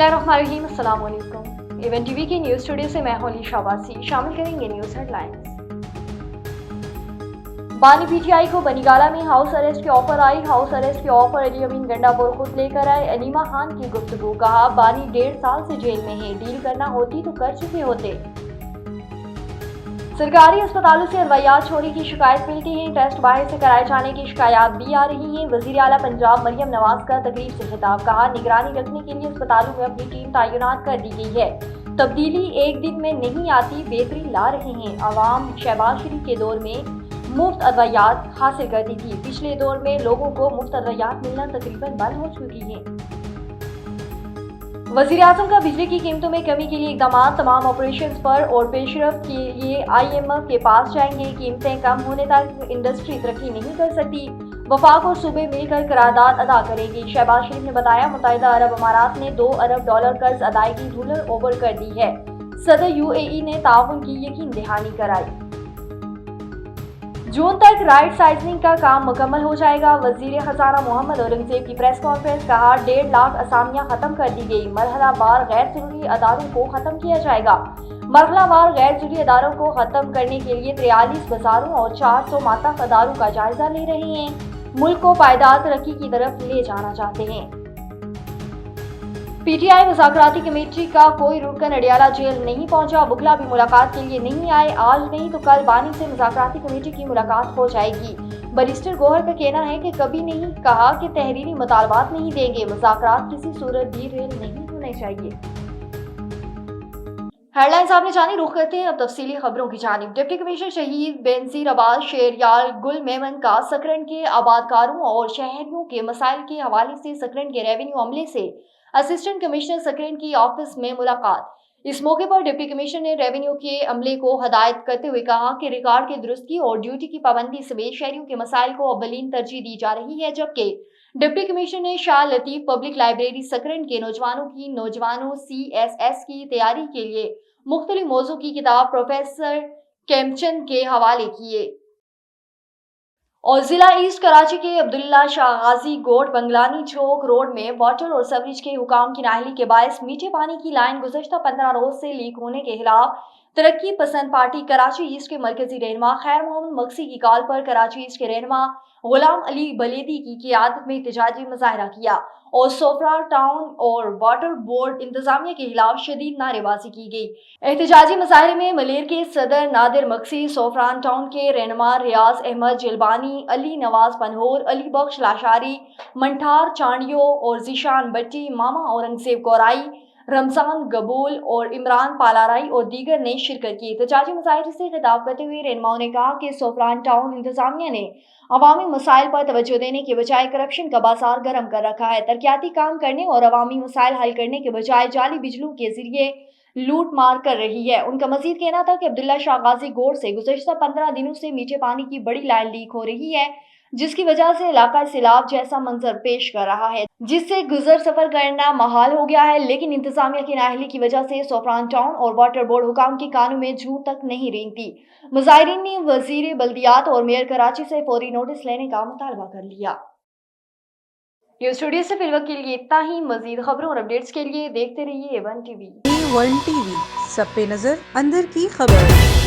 बिस्मिल्लाहिर्रहमानिर्रहीम, अस्सलाम वालेकुम। एवन टीवी की न्यूज़ स्टूडियो से मैं होली शाबासी शामिल करेंगे न्यूज़ हेडलाइंस। बानी पीटीआई को बनीगाला में हाउस अरेस्ट की ऑफर आई। हाउस अरेस्ट की ऑफर अली अमीन गंडापुर खुद लेकर आए। अनीमा खान की गुफ्तगू, कहा बानी 1.5 साल से जेल में है, डील करना होती तो कर चुके होते। सरकारी अस्पतालों से अद्वियात चोरी की शिकायत मिलती है, टेस्ट बाहर से कराए जाने की शिकायत भी आ रही हैं। वजीर आला पंजाब मरियम नवाज का तकरीब से खिताब, कहा निगरानी रखने के लिए अस्पतालों में अपनी टीम तैनात कर दी गई है। तब्दीली एक दिन में नहीं आती, बेहतरी ला रहे हैं। अवाम शहबाज शरीफ के दौर में मुफ्त अद्वियात हासिल करती थी, पिछले दौर में लोगों को मुफ्त अद्वियात मिलना तकरीबन बंद हो चुकी है। वज़ीर-ए-आज़म का बिजली की कीमतों में कमी के लिए इक़दाम, तमाम ऑपरेशंस पर और पेशरफ के लिए IMF के पास जाएंगे। कीमतें कम होने तक इंडस्ट्री तरक्की नहीं कर सकती, वफाक और सूबे मिलकर करारदाद अदा करेगी। शहबाज शरीफ ने बताया मुत्तहिदा अरब अमारात ने $2 अरब कर्ज अदायगी रूलर ओवर कर दी है। सदर UAE ने ताउन की यकीन दहानी कराई। जून तक राइट साइजनिंग का काम मुकम्मल हो जाएगा। वजीर खजाना मोहम्मद औरंगजेब की प्रेस कॉन्फ्रेंस, कहा 1.5 लाख असामियां खत्म कर दी गई। मरहलावार गैर जरूरी अदारों को खत्म किया जाएगा। मरहलावार गैर जरूरी अदारों को खत्म करने के लिए 43 बाजारों और 400 मातहत अदारों का जायजा ले रहे हैं। मुल्क को पायदार तरक्की की तरफ ले जाना चाहते हैं। PTI मुज़ाकराती कमेटी का कोई रुकन अडियाला जेल नहीं पहुंचा। वकला भी मुलाकात के लिए नहीं आए। आज नहीं तो कल बानी से मुज़ाकराती कमेटी की मुलाकात हो जाएगी। बैरिस्टर गौहर का कहना है कि कभी नहीं कहा कि तहरीरी मुतालबात नहीं देंगे। मुज़ाकरात किसी सूरत भी रेल नहीं होने चाहिए। हेडलाइंस आपने जानी, रुख करते हैं अब तफसीली खबरों की जानिब। डिप्टी कमिश्नर शहीद बेनजीर अब्बास शेरयाल गुल मेमन का सकरन के आबादकारों और शहरियों के मसाइल के हवाले से सकरन के रेवेन्यू अमले से असिस्टेंट कमिश्नर सकरन की ऑफिस में मुलाकात। इस मौके पर डिप्टी कमिश्नर ने रेवेन्यू के अमले को हदायत करते हुए कहा कि रिकॉर्ड की दुरुस्ती और ड्यूटी की पाबंदी समेत शहरियों के मसाइल को अव्वलीन तरजीह दी जा रही है। जबकि डिप्टी कमिश्नर ने शाह लतीफ पब्लिक लाइब्रेरी सकरन के नौजवानों CSS की तैयारी के लिए मुख्तलिफ मौजू की किताब प्रोफेसर केमचंद के हवाले किए। और जिला ईस्ट कराची के अब्दुल्ला शाह गाजी गोट बंगलानी चौक रोड में वाटर और सवरेज के हुकाम की नाअहली के बायस मीठे पानी की लाइन गुज़श्ता 15 रोज से लीक होने के खिलाफ तरक्की पसंद पार्टी कराची ईस्ट के मरकजी रहनुमा खैर मोहम्मद मक्सी की कॉल पर कराची ईस्ट के रहनुमा गुलाम अली बलेदी की क़ियादत में एहतजाजी मुजाहरा किया और सोफरा टाउन और वाटर बोर्ड इंतजामिया के खिलाफ शदीद नारेबाजी की गई। एहतजाजी मुजाहरे में मलेर के सदर नादिर मक्सी, सोफरान टाउन के रहनुमा रियाज अहमद जिलबानी, अली नवाज पनहोर, अली बख्श लाशारी, मंठार चांडियो और जीशान भट्टी, मामा औरंगजेब गौराई, रमजान गबूल और इमरान पालाराई और दीगर ने शिरकत की। एहतजाजी मुजाहरे से खिताब करते हुए रहनुमाओं ने कहा कि सोफरान टाउन इंतजामिया ने अवामी मसाइल पर तवज्जो देने के बजाय करप्शन का बाजार गर्म कर रखा है। तरक्याती काम करने और अवामी मसाइल हल करने के बजाय जाली बिजलियों के जरिए लूट मार कर रही है। उनका मजीद कहना था कि अब्दुल्ला शाह गाजी गोड से गुज़श्ता 15 दिनों से मीठे पानी की बड़ी लाइन लीक हो रही है, जिसकी वजह से इलाका सैलाब जैसा मंजर पेश कर रहा है, जिससे गुजर सफर करना महाल हो गया है। लेकिन इंतजामिया की नाअहली की वजह से सोफरान टाउन और वाटर बोर्ड हुकाम की कानों में जूं तक नहीं रेंगती। मुजाहिरीन ने वजीर बल्दियात और मेयर कराची से फौरी नोटिस लेने का मुतालबा कर लिया। न्यूज़ स्टूडियो से फिलहाल के लिए इतना ही। मजीद खबरों और अपडेट्स के लिए देखते रहिए A1 TV। A1 TV, सब पे नजर, अंदर की खबर।